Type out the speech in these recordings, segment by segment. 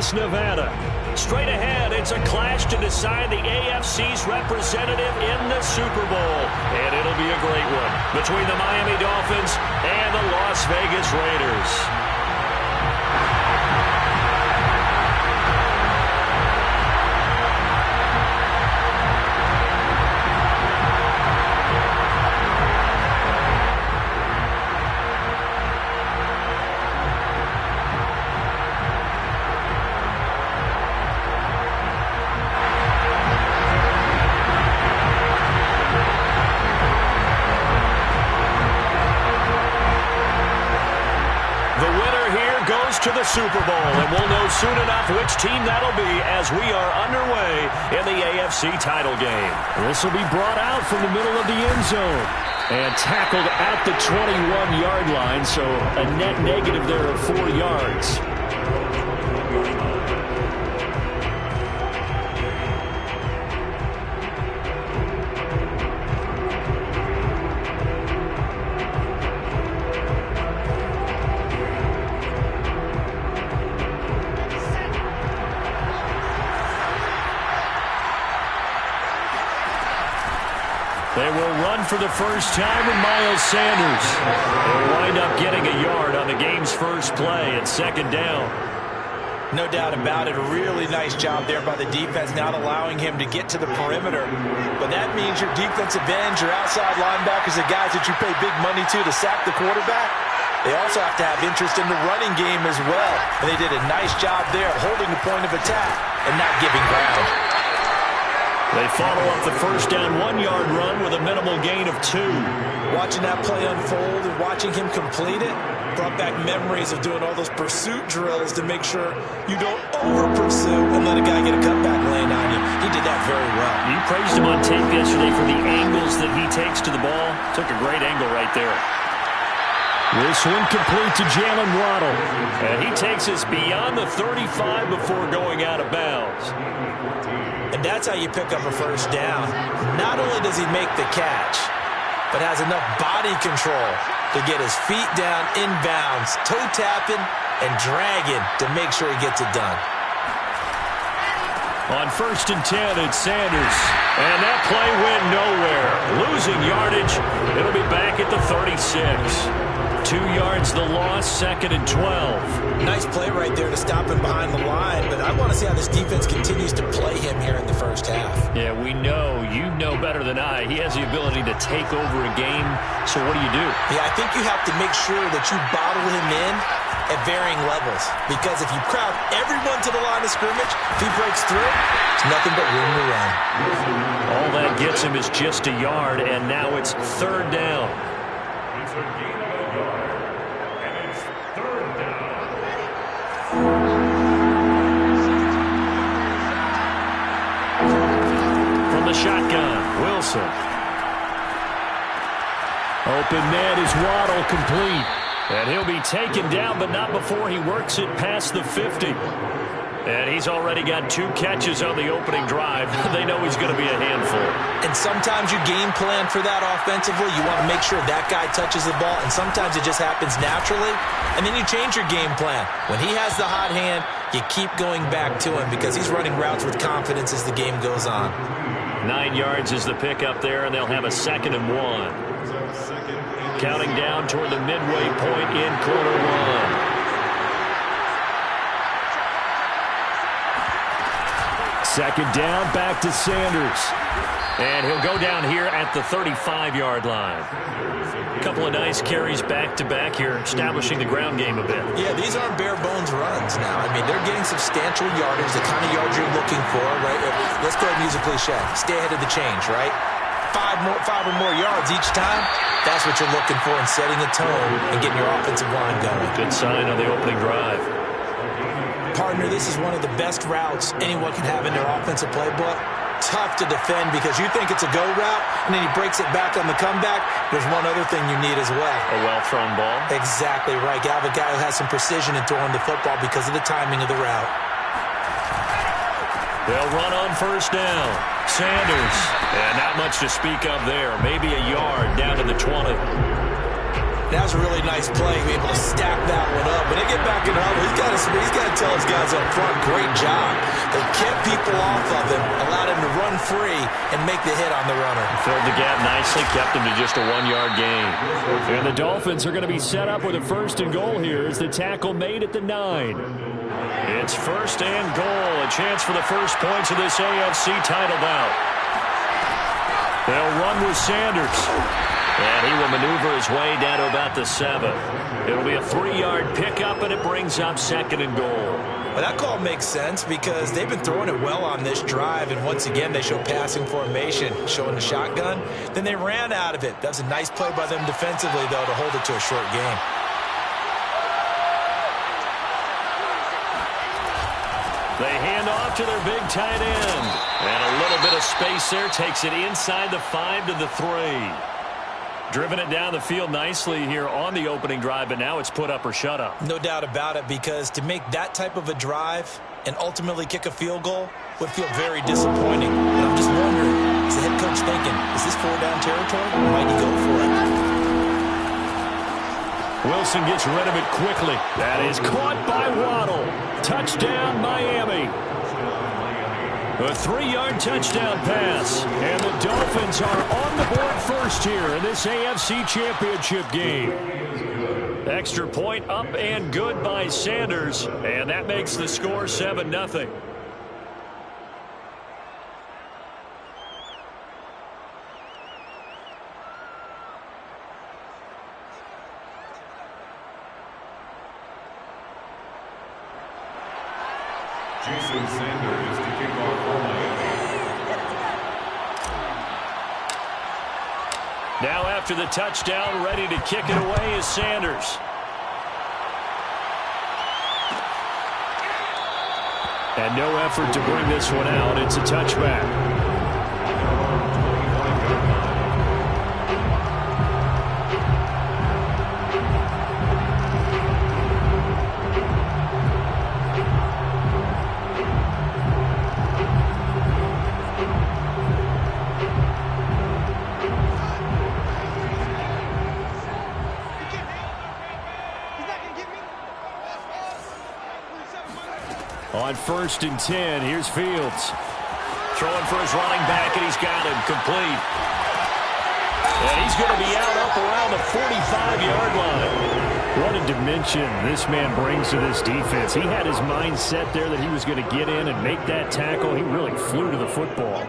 Vegas, Nevada. Straight ahead, it's a clash to decide the AFC's representative in the Super Bowl. And it'll be a great one between the Miami Dolphins and the Las Vegas Raiders. To the Super Bowl, and we'll know soon enough which team that'll be as we are underway in the AFC title game. This will be brought out from the middle of the end zone and tackled at the 21-yard line, so a net negative there of 4 yards. They will run for the first time with Miles Sanders. They'll wind up getting a yard on the game's first play at second down. No doubt about it. A really nice job there by the defense, not allowing him to get to the perimeter. But that means your defensive ends, your outside linebackers, the guys that you pay big money to sack the quarterback, they also have to have interest in the running game as well. And they did a nice job there holding the point of attack and not giving ground. They follow up the first down 1-yard run with a minimal gain of 2. Watching that play unfold and watching him complete it brought back memories of doing all those pursuit drills to make sure you don't over-pursue and let a guy get a cutback lane on you. He did that very well. You praised him on tape yesterday for the angles that he takes to the ball. Took a great angle right there. This one complete to Jalen Waddle. And he takes us beyond the 35 before going out of bounds. And that's how you pick up a first down. Not only does he make the catch, but has enough body control to get his feet down inbounds, toe tapping and dragging to make sure he gets it done. On 1st and 10, it's Sanders. And that play went nowhere. Losing yardage. It'll be back at the 36. 2 yards the loss, 2nd and 12. Nice play right there to stop him behind the line, but I want to see how this defense continues to play him here in the first half. Yeah, we know. You know better than I. He has the ability to take over a game, so what do you do? Yeah, I think you have to make sure that you bottle him in at varying levels, because if you crowd everyone to the line of scrimmage, if he breaks through, there's nothing but room to run. All that gets him is just a yard, and now it's 3rd down. From the shotgun, Wilson. Open man is Waddle, complete. And he'll be taken down, but not before he works it past the 50. And he's already got 2 catches on the opening drive. They know he's going to be a handful. And sometimes you game plan for that offensively. You want to make sure that guy touches the ball, and sometimes it just happens naturally. And then you change your game plan. When he has the hot hand, you keep going back to him because he's running routes with confidence as the game goes on. 9 yards is the pickup there, and they'll have a 2nd and 1. Counting down toward the midway point in quarter 1. Second down, back to Sanders. And he'll go down here at the 35-yard line. A couple of nice carries back-to-back here, establishing the ground game a bit. Yeah, these aren't bare-bones runs now. I mean, they're getting substantial yardage, the kind of yards you're looking for, right? Let's go ahead and use a cliche. Stay ahead of the change, right? 5 or more yards each time, that's what you're looking for in setting a tone and getting your offensive line going. Good sign on the opening drive. Partner, this is one of the best routes anyone can have in their offensive playbook. Tough to defend because you think it's a go route, and then he breaks it back on the comeback. There's one other thing you need as well. A well-thrown ball. Exactly right. You have a guy who has some precision in throwing the football because of the timing of the route. They'll run on first down. Sanders. And not much to speak of there. Maybe a yard down to the 20. That was a really nice play, be able to stack that one up. When they get back in the huddle, he's got to tell his guys up front, great job. They kept people off of him, allowed him to run free and make the hit on the runner. Filled the gap nicely, kept him to just a 1-yard gain. And the Dolphins are going to be set up with a 1st and goal here as the tackle made at the 9. It's 1st and goal, a chance for the first points of this AFC title bout. They'll run with Sanders. And he will maneuver his way down to about the 7. It'll be a 3-yard pickup, and it brings up 2nd and goal. Well, that call makes sense because they've been throwing it well on this drive, and once again, they show passing formation, showing the shotgun. Then they ran out of it. That was a nice play by them defensively, though, to hold it to a short game. They hand off to their big tight end. And a little bit of space there takes it inside the 5 to the 3. Driven it down the field nicely here on the opening drive, but now it's put up or shut up. No doubt about it, because to make that type of a drive and ultimately kick a field goal would feel very disappointing. And I'm just wondering, is the head coach thinking, is this 4-down territory? Or might he go for it? Wilson gets rid of it quickly. That is caught by Waddle. Touchdown, Miami. A 3-yard touchdown pass. And the Dolphins are on the board first here in this AFC Championship game. Extra point up and good by Sanders. And that makes the score 7-0. Jason Sanders to kick off for Miami. Now after the touchdown, ready to kick it away is Sanders. And no effort to bring this one out. It's a touchback. On 1st and 10, here's Fields. Throwing for his running back, and he's got him complete. And he's going to be out up around the 45-yard line. What a dimension this man brings to this defense. He had his mind set there that he was going to get in and make that tackle. He really flew to the football.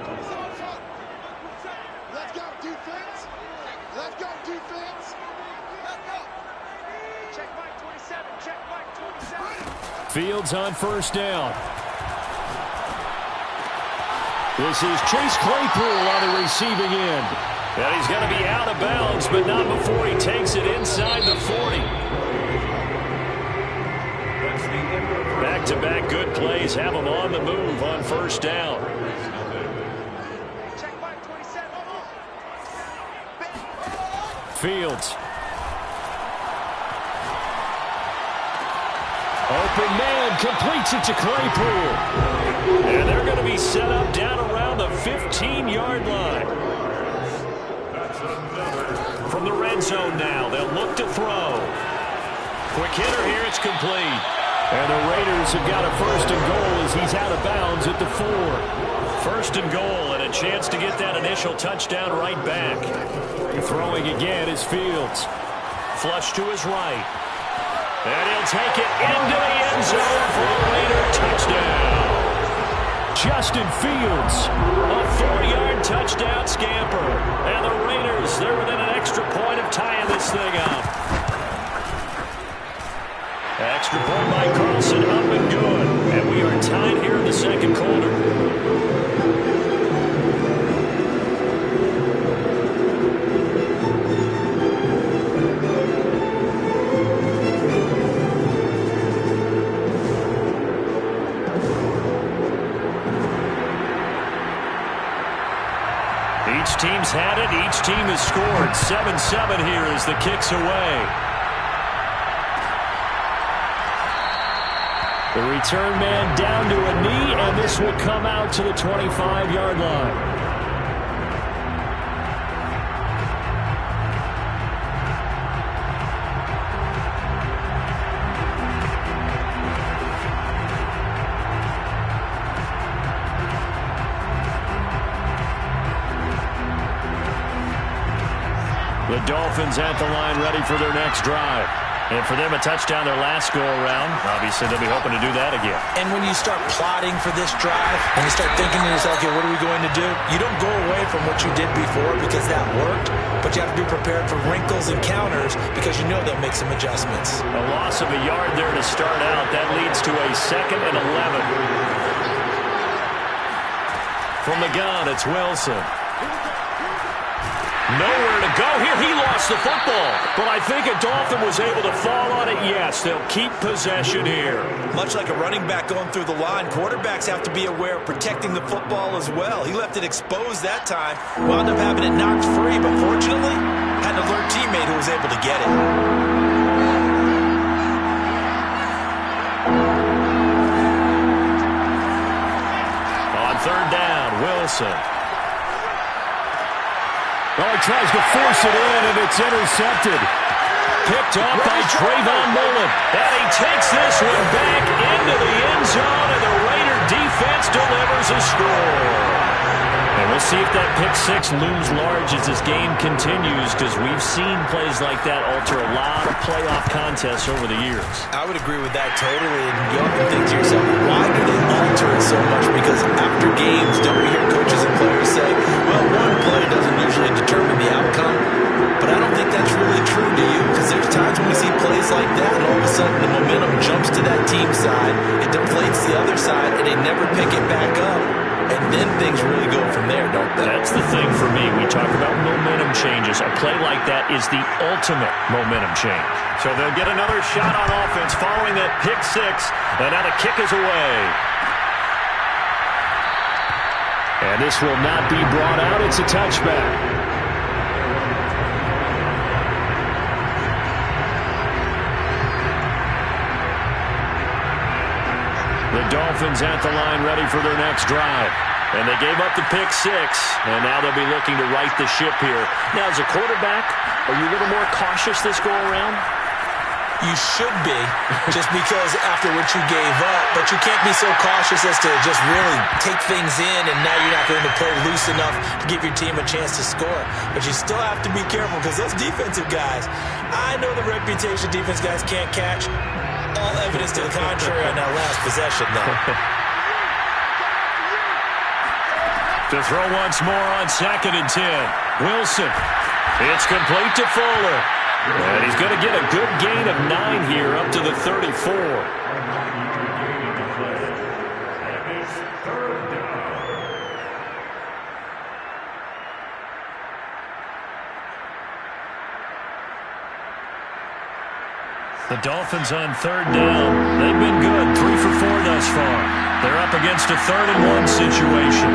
Let's go, defense. Let's go, defense. Let's go. Check Mike 27. Check Mike 27. Fields on 1st down. This is Chase Claypool on the receiving end. And he's going to be out of bounds, but not before he takes it inside the 40. Back-to-back good plays have him on the move on 1st down. Fields. Open man completes it to Claypool. And they're going to be set up down around the 15-yard line. From the red zone now, they'll look to throw. Quick hitter here, it's complete. And the Raiders have got a 1st and goal as he's out of bounds at the 4. 1st and goal, and a chance to get that initial touchdown right back. Throwing again is Fields. Flush to his right. And he'll take it into the end zone for a Raider touchdown. Justin Fields, a 4-yard touchdown scamper. And the Raiders, they're within an extra point of tying this thing up. Extra point by Carlson, up and good. And we are tied here in the 2nd quarter. Each team's had it. Each team has scored. 7-7 here as the kick's away. The return man down to a knee, and this will come out to the 25-yard line. The Dolphins at the line ready for their next drive. And for them, a touchdown their last go-around. Obviously, they'll be hoping to do that again. And when you start plotting for this drive, and you start thinking to yourself, okay, what are we going to do? You don't go away from what you did before because that worked, but you have to be prepared for wrinkles and counters because you know they'll make some adjustments. A loss of a yard there to start out. That leads to a 2nd and 11. From the gun, it's Wilson. Nowhere to go here. He lost the football. But I think a Dolphin was able to fall on it. Yes, they'll keep possession here. Much like a running back going through the line, quarterbacks have to be aware of protecting the football as well. He left it exposed that time. Wound up having it knocked free, but fortunately, had an alert teammate who was able to get it. On 3rd down, Wilson. Oh, he tries to force it in, and it's intercepted. Picked up by Trayvon Mullen. And he takes this one back into the end zone, and the Raider defense delivers a score. And we'll see if that pick-6 looms large as this game continues, because we've seen plays like that alter a lot of playoff contests over the years. I would agree with that totally. And you often think to yourself, why do they alter it so much? Because after games, don't we hear coaches and players say, well, one play doesn't usually determine the outcome. But I don't think that's really true, do you? Because there's times when we see plays like that, and all of a sudden the momentum jumps to that team side, it deflates the other side, and they never pick it back up. And then things really go from there, don't they? That's the thing for me. We talk about momentum changes. A play like that is the ultimate momentum change. So they'll get another shot on offense following that pick-6. And now the kick is away. And this will not be brought out. It's a touchback. The Dolphins at the line ready for their next drive. And they gave up the pick-6, and now they'll be looking to right the ship here. Now, as a quarterback, are you a little more cautious this go-around? You should be, just because after what you gave up. But you can't be so cautious as to just really take things in, and now you're not going to play loose enough to give your team a chance to score. But you still have to be careful, because those defensive guys, I know the reputation defense guys can't catch. All evidence to the contrary on that last possession, though. To throw once more on 2nd and 10. Wilson. It's complete to Fuller. And he's going to get a good gain of 9 here up to the 34. The Dolphins on 3rd down. They've been good, 3 for 4 thus far. They're up against a 3rd and 1 situation.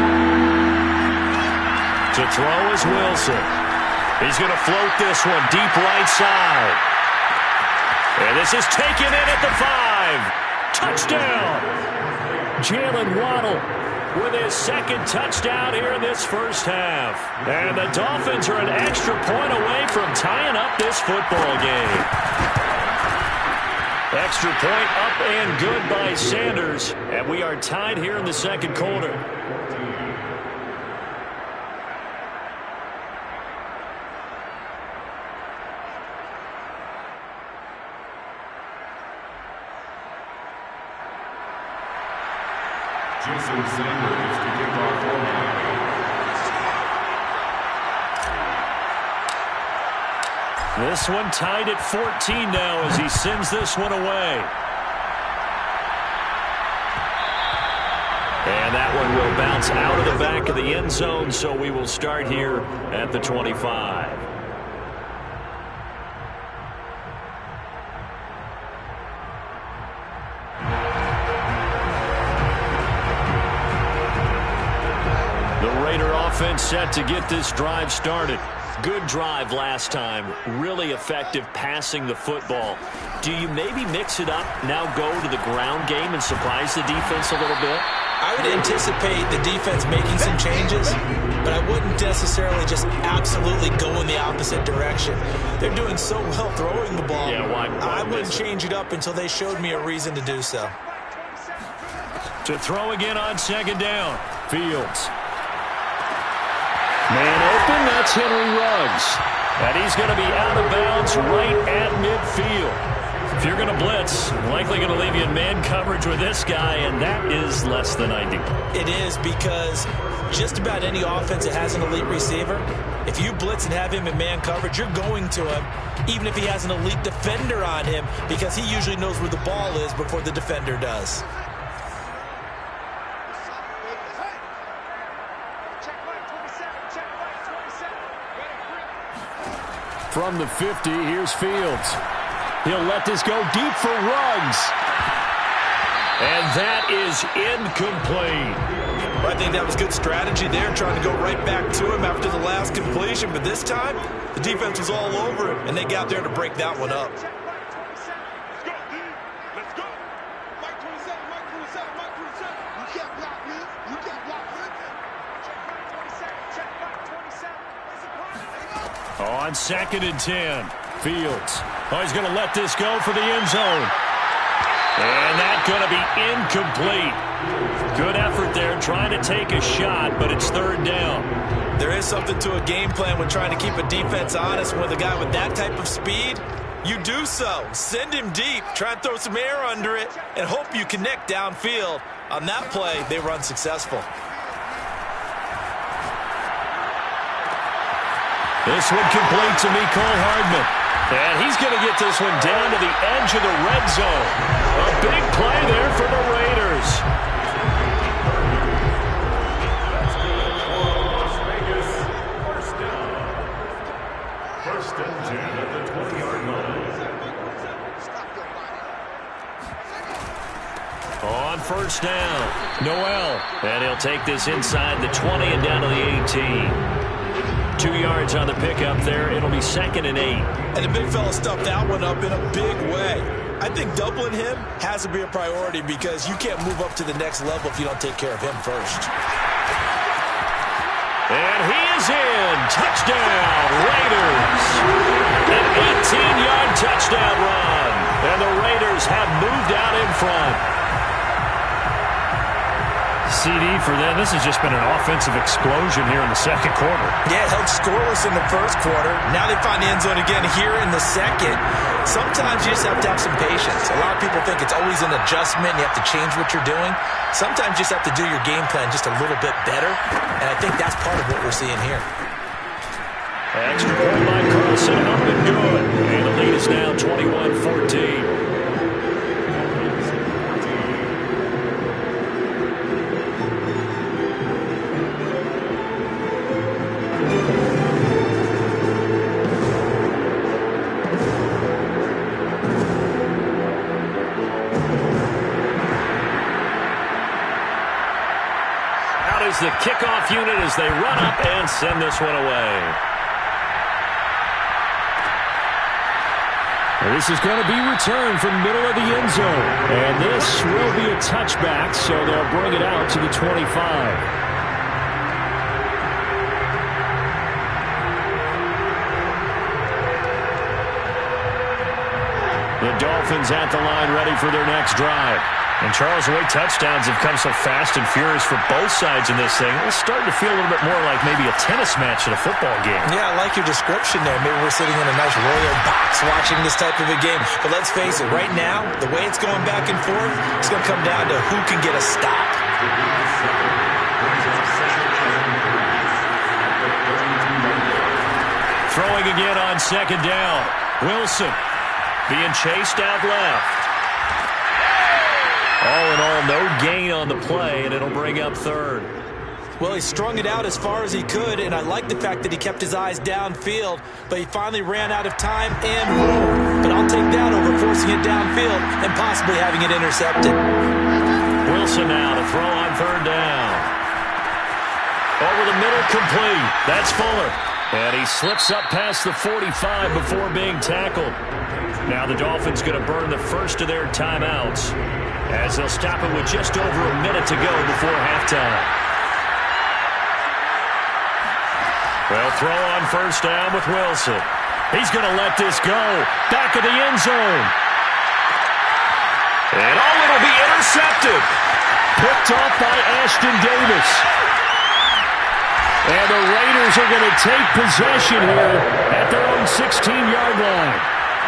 To throw is Wilson. He's going to float this one deep right side. And this is taken in at the 5. Touchdown! Jalen Waddle with his 2nd touchdown here in this first half. And the Dolphins are an extra point away from tying up this football game. Extra point up and good by Sanders. And we are tied here in the 2nd quarter. Sanders to kick off for Miami. This one tied at 14 now as he sends this one away. And that one will bounce out of the back of the end zone, so we will start here at the 25. Offense set to get this drive started. Good drive last time. Really effective passing the football. Do you maybe mix it up, now go to the ground game and surprise the defense a little bit? I would anticipate the defense making some changes, but I wouldn't necessarily just absolutely go in the opposite direction. They're doing so well throwing the ball. Yeah, why I wouldn't change it up until they showed me a reason to do so. To throw again on 2nd down. Fields. Man open. That's Henry Ruggs. And he's going to be out of bounds right at midfield. If you're going to blitz, likely going to leave you in man coverage with this guy, and that is less than ideal. It is, because just about any offense that has an elite receiver, if you blitz and have him in man coverage, you're going to him, even if he has an elite defender on him, because he usually knows where the ball is before the defender does. From the 50, here's Fields. He'll let this go deep for Ruggs. And that is incomplete. I think that was good strategy there, trying to go right back to him after the last completion. But this time, the defense was all over him, and they got there to break that one up. Let's go. Mike 27, Mike 27, Mike 27. You can't block me. You can't block me. Check Mike 27, check Mike 27. On 2nd and 10, Fields. Oh, he's going to let this go for the end zone. And that's going to be incomplete. Good effort there, trying to take a shot, but it's 3rd down. There is something to a game plan when trying to keep a defense honest. With a guy with that type of speed, you do so. Send him deep, try and throw some air under it, and hope you connect downfield. On that play, they were unsuccessful. This one complete to Mecole Hardman. And he's going to get this one down to the edge of the red zone. A big play there for the Raiders. First and 10 at the 20-yard line. On 1st down, Noel. And he'll take this inside the 20 and down to the 18. 2 yards on the pickup there. It'll be 2nd and 8. And the big fella stuffed that one up in a big way. I think doubling him has to be a priority, because you can't move up to the next level if you don't take care of him first. And he is in. Touchdown, Raiders. An 18-yard touchdown run. And the Raiders have moved out in front. CD for them. This has just been an offensive explosion here in the 2nd quarter. Yeah, held scoreless in the 1st quarter. Now they find the end zone again here in the 2nd. Sometimes you just have to have some patience. A lot of people think it's always an adjustment. You have to change what you're doing. Sometimes you just have to do your game plan just a little bit better. And I think that's part of what we're seeing here. Extra point by Carlson, up and good. And the lead is now 21-14. The kickoff unit as they run up and send this one away. This is going to be returned from middle of the end zone. And this will be a touchback, so they'll bring it out to the 25. The Dolphins at the line ready for their next drive. And Charles, the way touchdowns have come so fast and furious for both sides in this thing, it's starting to feel a little bit more like maybe a tennis match at a football game. Yeah, I like your description there. Maybe we're sitting in a nice royal box watching this type of a game. But let's face it, right now, the way it's going back and forth, it's going to come down to who can get a stop. Throwing again on 2nd down. Wilson being chased out left. All in all, no gain on the play, and it'll bring up 3rd. Well, he strung it out as far as he could, and I like the fact that he kept his eyes downfield, but he finally ran out of time and room. But I'll take that over forcing it downfield and possibly having it intercepted. Wilson now to throw on 3rd down. Over the middle, complete. That's Fuller. And he slips up past the 45 before being tackled. Now the Dolphins going to burn the first of their timeouts, as they'll stop it with just over a minute to go before halftime. Well, throw on 1st down with Wilson. He's going to let this go. Back of the end zone. And it'll be intercepted. Picked off by Ashton Davis. And the Raiders are going to take possession here at their own 16-yard line.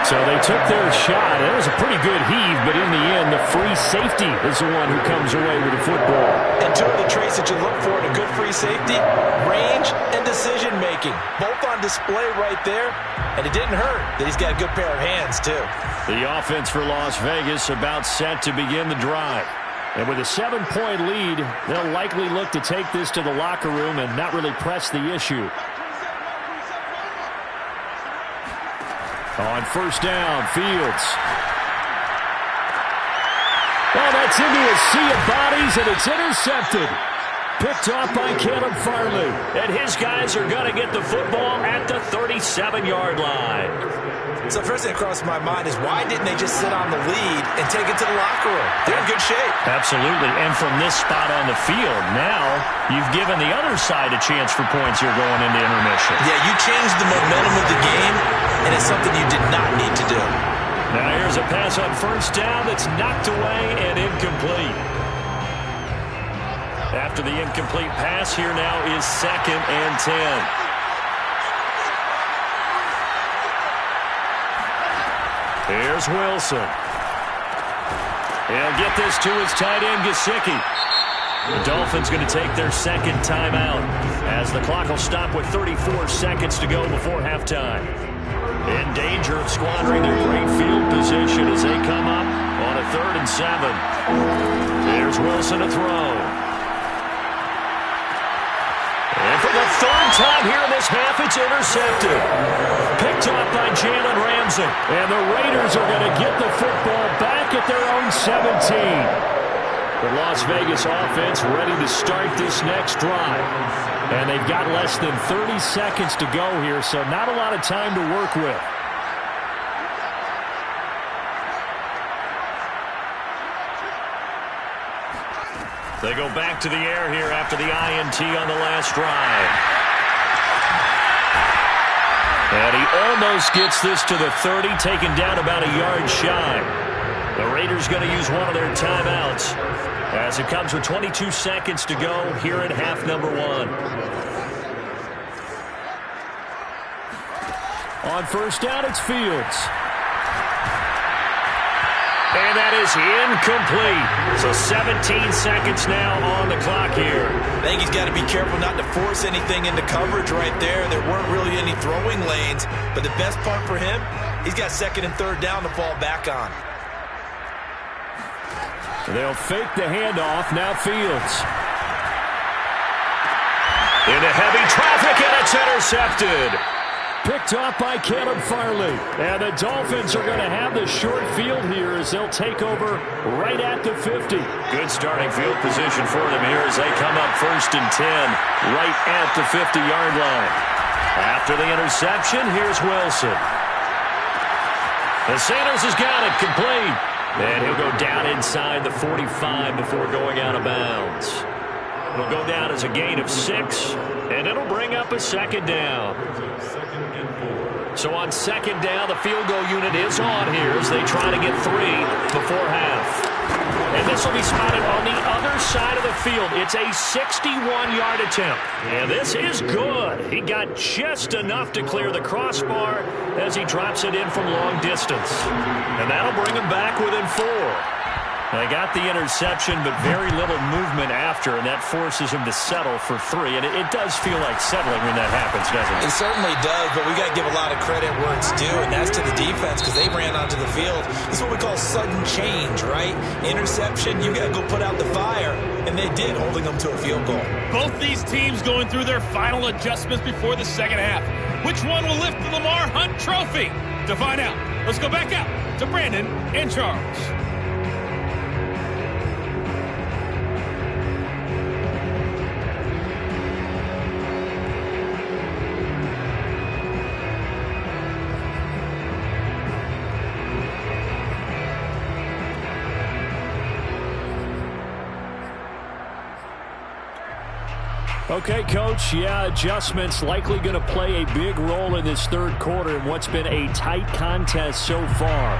So they took their shot. It was a pretty good heave, but in the end, the free safety is the one who comes away with the football. And two of the traits that you look for in a good free safety, range and decision-making. Both on display right there, and it didn't hurt that he's got a good pair of hands, too. The offense for Las Vegas about set to begin the drive. And with a 7-point lead, they'll likely look to take this to the locker room and not really press the issue. On first down, Fields. Well, that's into a sea of bodies, and it's intercepted. Picked off by Caleb Farley. And his guys are going to get the football at the 37-yard line. So first thing that crossed my mind is why didn't they just sit on the lead and take it to the locker room? They're in good shape. Absolutely. And from this spot on the field, now you've given the other side a chance for points here going into intermission. Yeah, you changed the momentum of the game, and it's something you did not need to do. Now here's a pass on first down that's knocked away and incomplete. After the incomplete pass, here now is 2nd and 10. Here's Wilson. He'll get this to his tight end, Gesicki. The Dolphins going to take their second timeout as the clock will stop with 34 seconds to go before halftime. In danger of squandering their great field position as they come up on a 3rd and 7. Here's Wilson to throw. And for the 3rd time here in this half, it's intercepted. Picked off by Jalen Ramsey. And the Raiders are going to get the football back at their own 17. The Las Vegas offense ready to start this next drive. And they've got less than 30 seconds to go here, so not a lot of time to work with. They go back to the air here after the INT on the last drive. And he almost gets this to the 30, taken down about a yard shy. The Raiders going to use one of their timeouts as it comes with 22 seconds to go here in half number 1. On first down, it's Fields. And that is incomplete. So 17 seconds now on the clock here. I think he's got to be careful not to force anything into coverage right there. There weren't really any throwing lanes. But the best part for him, he's got 2nd and 3rd down to fall back on. They'll fake the handoff. Now Fields. Into heavy traffic, and it's intercepted. Picked off by Caleb Farley. And the Dolphins are going to have the short field here as they'll take over right at the 50. Good starting field position for them here as they come up 1st and 10 right at the 50-yard line. After the interception, here's Wilson. The Sanders has got it complete. And he'll go down inside the 45 before going out of bounds. It'll go down as a gain of 6, and it'll bring up a 2nd down. So on 2nd down, the field goal unit is on here as they try to get 3 before half. And this will be spotted on the other side of the field. It's a 61-yard attempt. And this is good. He got just enough to clear the crossbar as he drops it in from long distance. And that'll bring him back within 4. They got the interception, but very little movement after, and that forces him to settle for 3. And it does feel like settling when that happens, doesn't it? It certainly does, but we got to give a lot of credit where it's due, and that's to the defense because they ran onto the field. This is what we call sudden change, right? Interception, you got to go put out the fire, and they did, holding them to a field goal. Both these teams going through their final adjustments before the second half. Which one will lift the Lamar Hunt Trophy? To find out, let's go back out to Brandon and Charles. Okay, Coach, adjustments likely going to play a big role in this 3rd quarter in what's been a tight contest so far.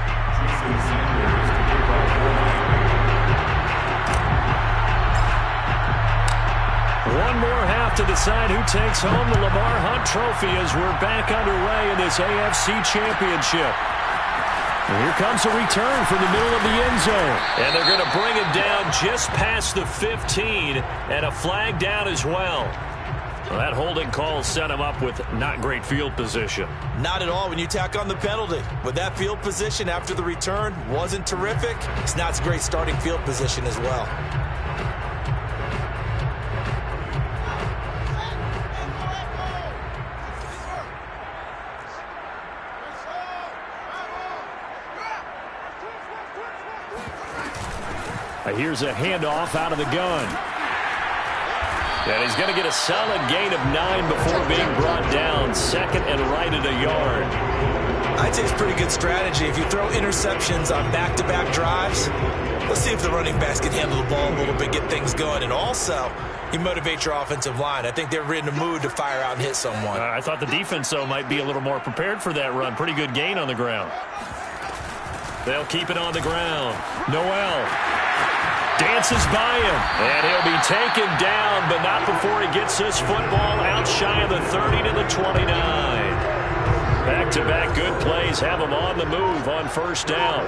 One more half to decide who takes home the Lamar Hunt Trophy as we're back underway in this AFC Championship. And here comes a return from the middle of the end zone. And they're going to bring him down just past the 15, and a flag down as well. Well, that holding call set him up with not great field position. Not at all when you tack on the penalty. But that field position after the return wasn't terrific. It's not a great starting field position as well. Here's a handoff out of the gun. And he's going to get a solid gain of 9 before being brought down. Second and right at a yard. I'd say it's pretty good strategy. If you throw interceptions on back-to-back drives, let's see if the running backs can handle the ball a little bit, get things going. And also, you motivate your offensive line. I think they're in the mood to fire out and hit someone. I thought the defense, though, might be a little more prepared for that run. Pretty good gain on the ground. They'll keep it on the ground. Noel dances by him, and he'll be taken down, but not before he gets this football out shy of the 30 to the 29. Back-to-back good plays have him on the move on first down.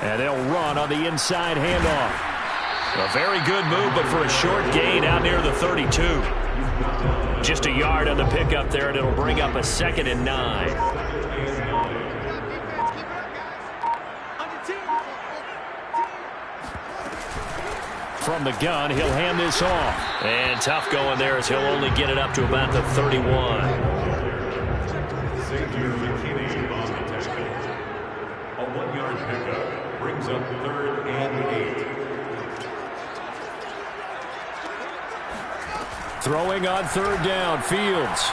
And they'll run on the inside handoff. A very good move, but for a short gain out near the 32. Just a yard on the pickup there, and it'll bring up a 2nd and 9. From the gun, he'll hand this off. And tough going there as he'll only get it up to about the 31. A 1-yard pickup brings up 3rd and 8. Throwing on 3rd down, Fields.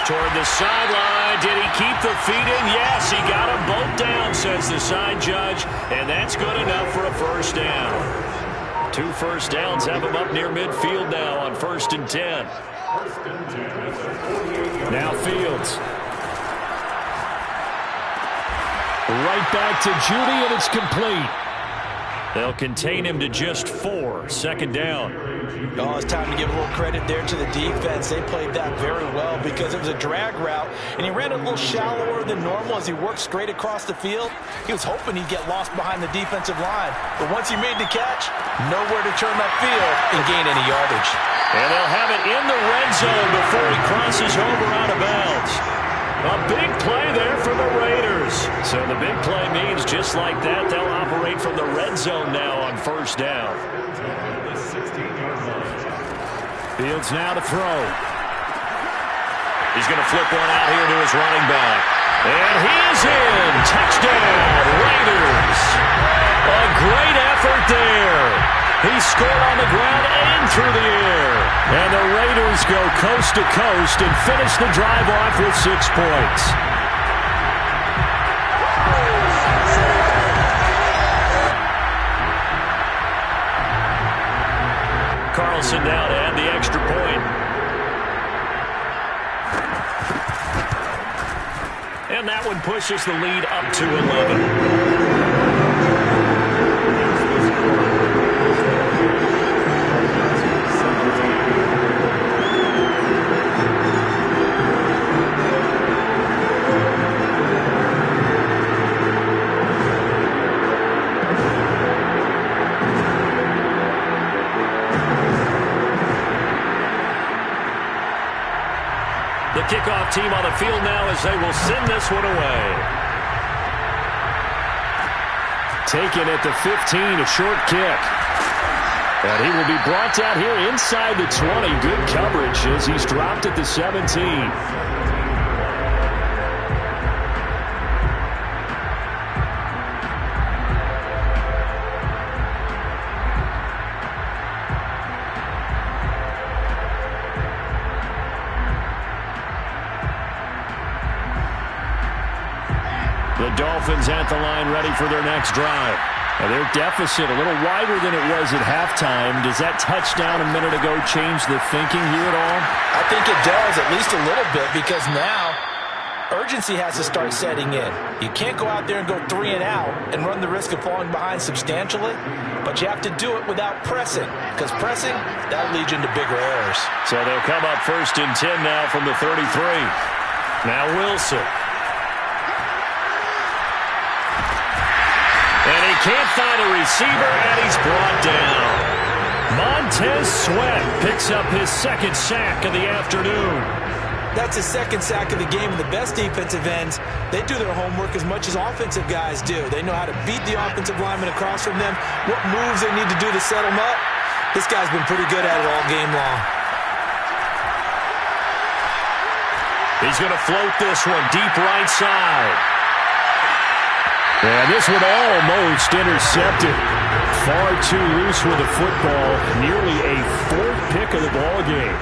Toward the sideline. Did he keep the feet in? Yes, he got them both down, says the side judge. And that's good enough for a first down. 2 first downs have him up near midfield now on 1st and 10. Now Fields. Right back to Judy, and it's complete. They'll contain him to just 4. 2nd down. Oh, it's time to give a little credit there to the defense. They played that very well because it was a drag route, and he ran a little shallower than normal as he worked straight across the field. He was hoping he'd get lost behind the defensive line, but once he made the catch, nowhere to turn upfield and gain any yardage. And they'll have it in the red zone before he crosses over out of bounds. A big play there for the Raiders. So the big play means just like that, they'll operate from the red zone now on first down. Fields now to throw. He's going to flip one out here to his running back. And he's in. Touchdown, Raiders. A great effort there. He scored on the ground and through the air. And the Raiders go coast to coast and finish the drive off with 6 points. Carlson now to add the extra point. And that one pushes the lead up to 11. The kickoff team on the field now as they will send this one away. Taken at the 15, a short kick. And he will be brought down here inside the 20. Good coverage as he's dropped at the 17. The Dolphins at the line ready for their next drive. And their deficit a little wider than it was at halftime. Does that touchdown a minute ago change the thinking here at all? I think it does, at least a little bit, because now urgency has to start setting in. You can't go out there and go 3 and out and run the risk of falling behind substantially, but you have to do it without pressing, because pressing, that'll lead you into bigger errors. So they'll come up 1st and 10 now from the 33. Now Wilson. And he can't find a receiver, and he's brought down. Montez Sweat picks up his 2nd sack of the afternoon. That's his 2nd sack of the game, and the best defensive ends, they do their homework as much as offensive guys do. They know how to beat the offensive lineman across from them, what moves they need to do to set them up. This guy's been pretty good at it all game long. He's going to float this one deep right side. And this one almost intercepted. Far too loose with the football. Nearly a 4th pick of the ball game.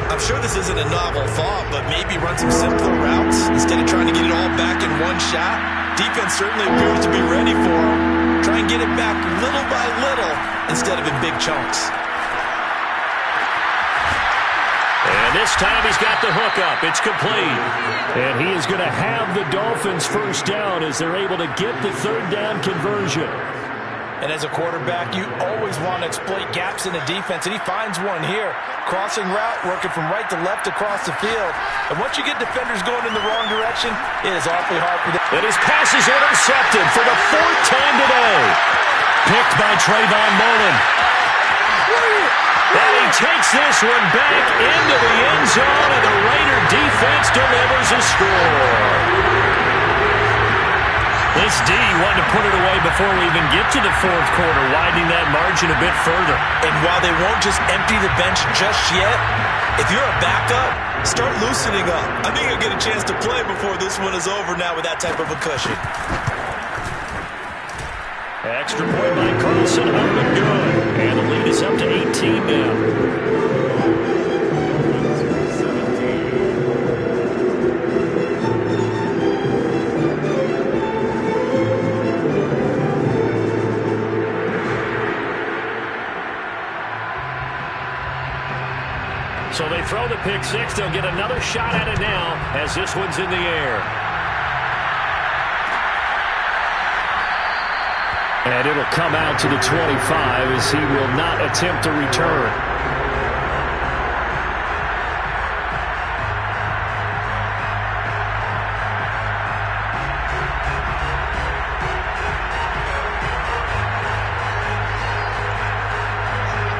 I'm sure this isn't a novel thought, but maybe run some simpler routes instead of trying to get it all back in one shot. Defense certainly appears to be ready for him. Try and get it back little by little instead of in big chunks. And this time he's got the hook up. It's complete. And he is going to have the Dolphins 1st down as they're able to get the 3rd down conversion. And as a quarterback, you always want to exploit gaps in the defense, and he finds one here. Crossing route, working from right to left across the field. And once you get defenders going in the wrong direction, it is awfully hard for them. And his pass is intercepted for the 4th time today. Picked by Trayvon Mullen. And he takes this one back into the end zone, and the Raider defense delivers a score. This D wanted to put it away before we even get to the 4th quarter, widening that margin a bit further. And while they won't just empty the bench just yet, if you're a backup, start loosening up. I think you'll get a chance to play before this one is over now with that type of a cushion. Extra point by Carlson, up and good. And the lead is up to 18 now. So they throw the pick 6. They'll get another shot at it now as this one's in the air. And it'll come out to the 25 as he will not attempt to return.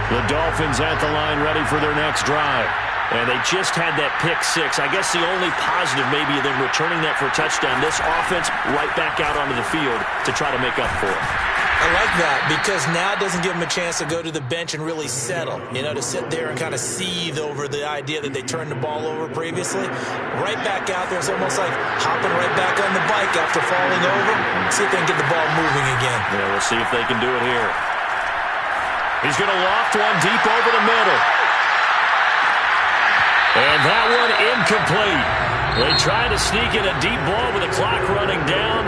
The Dolphins at the line ready for their next drive. And they just had that pick 6. I guess the only positive maybe of them returning that for a touchdown. This offense right back out onto the field to try to make up for it. I like that because now it doesn't give them a chance to go to the bench and really settle. You know, to sit there and kind of seethe over the idea that they turned the ball over previously. Right back out there. It's almost like hopping right back on the bike after falling over. See if they can get the ball moving again. Yeah, we'll see if they can do it here. He's going to loft one deep over the middle. And that one incomplete. They try to sneak in a deep ball with the clock running down,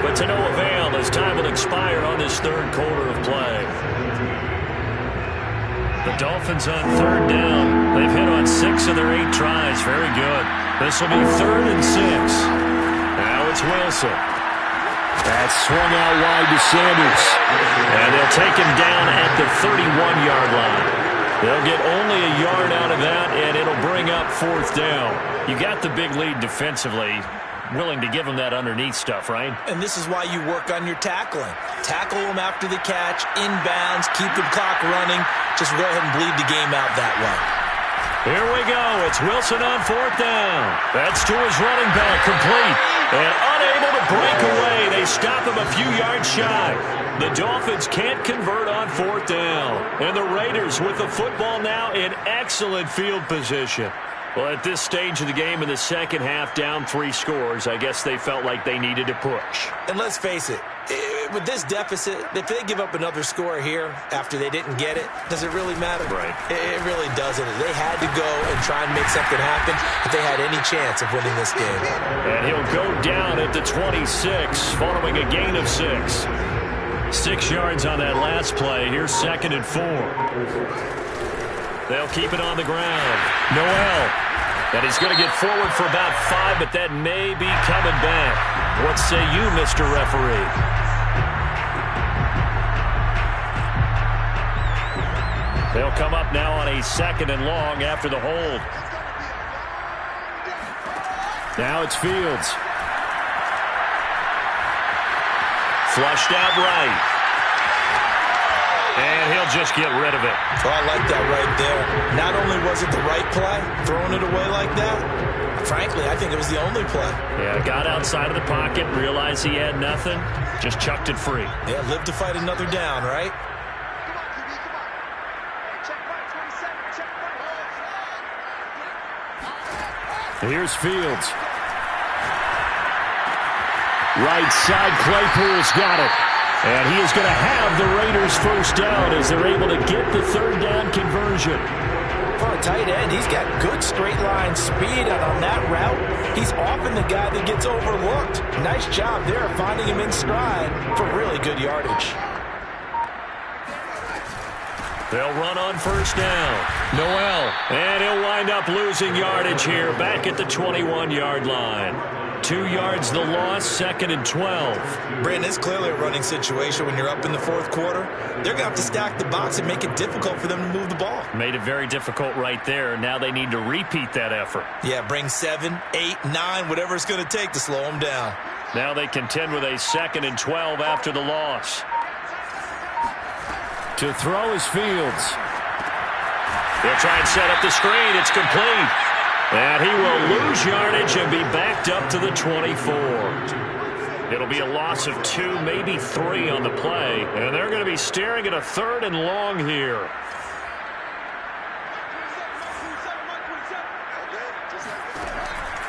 but to no avail as time will expire on this 3rd quarter of play. The Dolphins on 3rd down. They've hit on 6 of their 8 tries. Very good. This will be 3rd and 6. Now it's Wilson. That's swung out wide to Sanders. And they'll take him down at the 31-yard line. They'll get only a yard out of that, and it'll bring up 4th down. You got the big lead defensively. Willing to give them that underneath stuff, right? And this is why you work on your tackling. Tackle them after the catch, inbounds, keep the clock running. Just go ahead and bleed the game out that way. Here we go. It's Wilson on 4th down. That's to his running back, complete. And unable to break away. They stop him a few yards shy. The Dolphins can't convert on 4th down. And the Raiders with the football now in excellent field position. Well, at this stage of the game in the second half, down 3 scores, I guess they felt like they needed to push. And let's face it, with this deficit, if they give up another score here after they didn't get it, does it really matter? Right. It really doesn't. They had to go and try and make something happen if they had any chance of winning this game. And he'll go down at the 26 following a gain of 6. 6 yards on that last play. Here's 2nd and 4. They'll keep it on the ground. Noel. And he's going to get forward for about 5, but that may be coming back. What say you, Mr. Referee? They'll come up now on a 2nd and long after the hold. Now it's Fields. Flushed out right. And he'll just get rid of it. Oh, I like that right there. Not only was it the right play, throwing it away like that, frankly, I think it was the only play. Yeah, got outside of the pocket, realized he had nothing, just chucked it free. Yeah, live to fight another down, right? Here's Fields. Right side, Claypool's got it. And he is going to have the Raiders first down as they're able to get the 3rd down conversion. For a tight end, he's got good straight line speed, and on that route, he's often the guy that gets overlooked. Nice job there finding him in stride for really good yardage. They'll run on first down. Noel. And he'll wind up losing yardage here back at the 21-yard line. 2 yards the loss, 2nd and 12. Brandon, it's clearly a running situation when you're up in the 4th quarter. They're going to have to stack the box and make it difficult for them to move the ball. Made it very difficult right there. Now they need to repeat that effort. Yeah, bring 7, 8, 9, whatever it's going to take to slow them down. Now they contend with a 2nd and 12 after the loss. To throw is Fields. He'll try and set up the screen. It's complete. And he will lose yardage and be backed up to the 24. It'll be a loss of 2, maybe 3 on the play. And they're going to be staring at a 3rd and long here.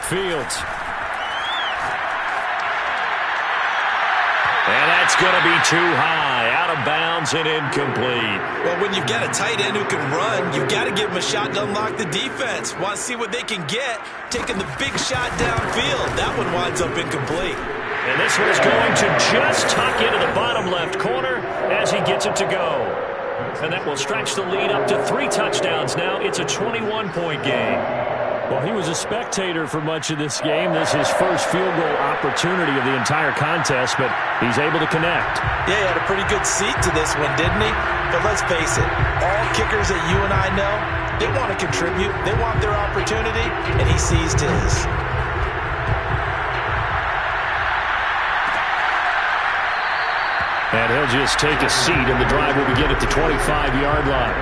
Fields. And that's going to be too high, out of bounds and incomplete. Well, when you've got a tight end who can run, you've got to give him a shot to unlock the defense. Want to see what they can get, taking the big shot downfield. That one winds up incomplete. And this one is going to just tuck into the bottom left corner as he gets it to go. And that will stretch the lead up to 3 touchdowns now. It's a 21-point game. Well, he was a spectator for much of this game. This is his first field goal opportunity of the entire contest, but he's able to connect. Yeah, he had a pretty good seat to this one, didn't he? But let's face it, all kickers that you and I know, they want to contribute. They want their opportunity, and he seized his. And he'll just take a seat, and the drive will begin at the 25-yard line.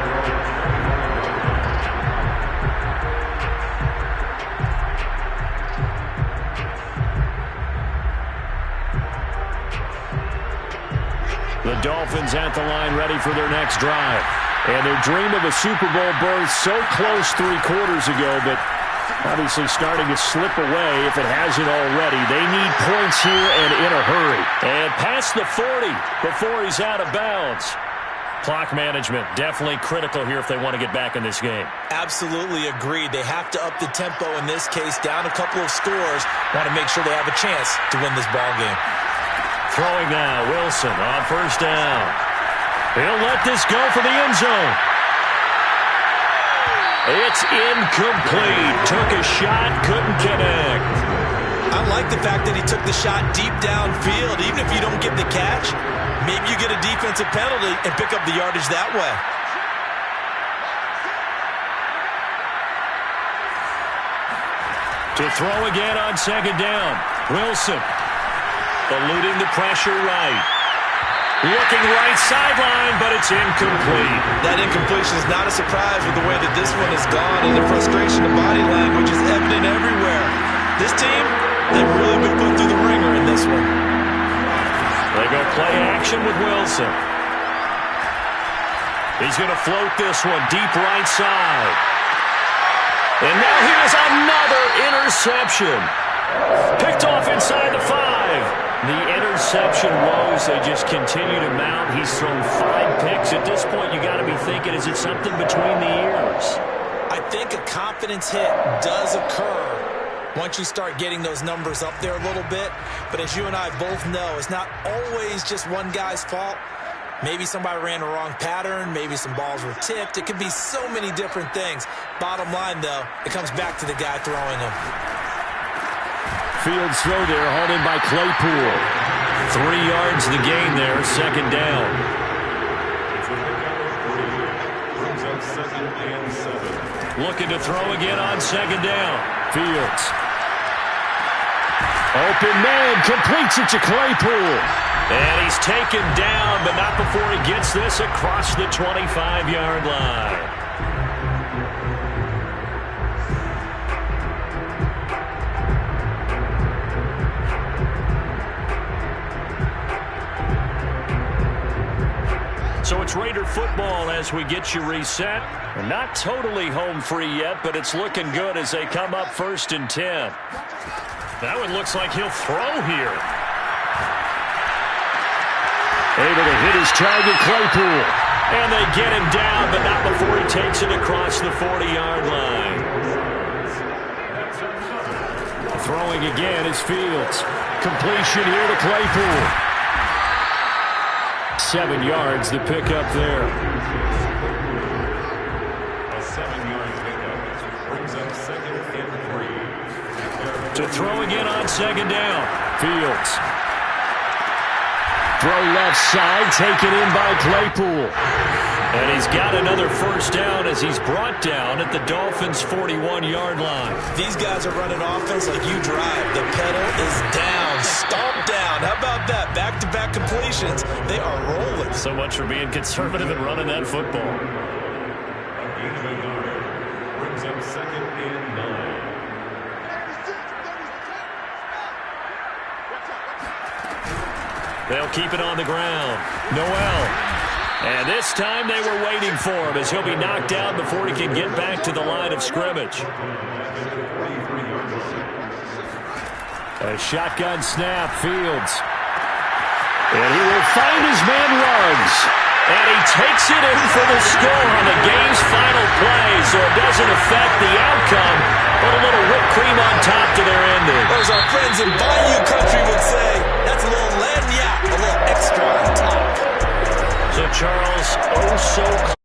The Dolphins at the line ready for their next drive. And their dream of a Super Bowl berth so close 3 quarters ago, but obviously starting to slip away if it hasn't already. They need points here and in a hurry. And past the 40 before he's out of bounds. Clock management definitely critical here if they want to get back in this game. Absolutely agreed. They have to up the tempo in this case, down a couple of scores. Want to make sure they have a chance to win this ball game. Throwing now, Wilson on first down. He'll let this go for the end zone. It's incomplete. Took a shot, couldn't connect. I like the fact that he took the shot deep downfield. Even if you don't get the catch, maybe you get a defensive penalty and pick up the yardage that way. To throw again on second down. Wilson. Eluding the pressure right. Looking right sideline, but it's incomplete. That incompletion is not a surprise with the way that this one has gone, and the frustration of body language is evident everywhere. This team, they've really been put through the ringer in this one. They go play action with Wilson. He's going to float this one deep right side. And now here's another interception. Picked off inside the 5. The interception woes, they just continue to mount. He's thrown 5 picks. At this point, you got to be thinking, is it something between the ears? I think a confidence hit does occur once you start getting those numbers up there a little bit. But as you and I both know, it's not always just one guy's fault. Maybe somebody ran a wrong pattern. Maybe some balls were tipped. It could be so many different things. Bottom line, though, it comes back to the guy throwing them. Fields throw there, hauled in by Claypool. 3 yards the gain there, second down. Looking to throw again on second down. Fields. Open man, completes it to Claypool. And he's taken down, but not before he gets this across the 25-yard line. So it's Raider football as we get you reset. We're not totally home free yet, but it's looking good as they come up 1st and 10. That one looks like he'll throw here. Able to hit his target, Claypool. And they get him down, but not before he takes it across the 40-yard line. Throwing again is Fields. Completion here to Claypool. 7 yards the pickup there. A 7-yard pickup brings up 2nd and 3. To throw again on second down. Fields. Throw left side, taken in by Claypool. And he's got another first down as he's brought down at the Dolphins' 41-yard line. These guys are running offense like you drive. The pedal is down, stomp down. How about that? Back-to-back completions. They are rolling. So much for being conservative and running that football. A gain of a yard brings up 2nd and 9. They'll keep it on the ground. Noel. And this time they were waiting for him as he'll be knocked down before he can get back to the line of scrimmage. A shotgun snap, Fields. And he will find his man Ruggs. And he takes it in for the score on the game's final play, so it doesn't affect the outcome, but a little whipped cream on top to their ending. Or as our friends in Bayou Country would say, that's a little lagniappe, a little extra on top. So Charles, oh so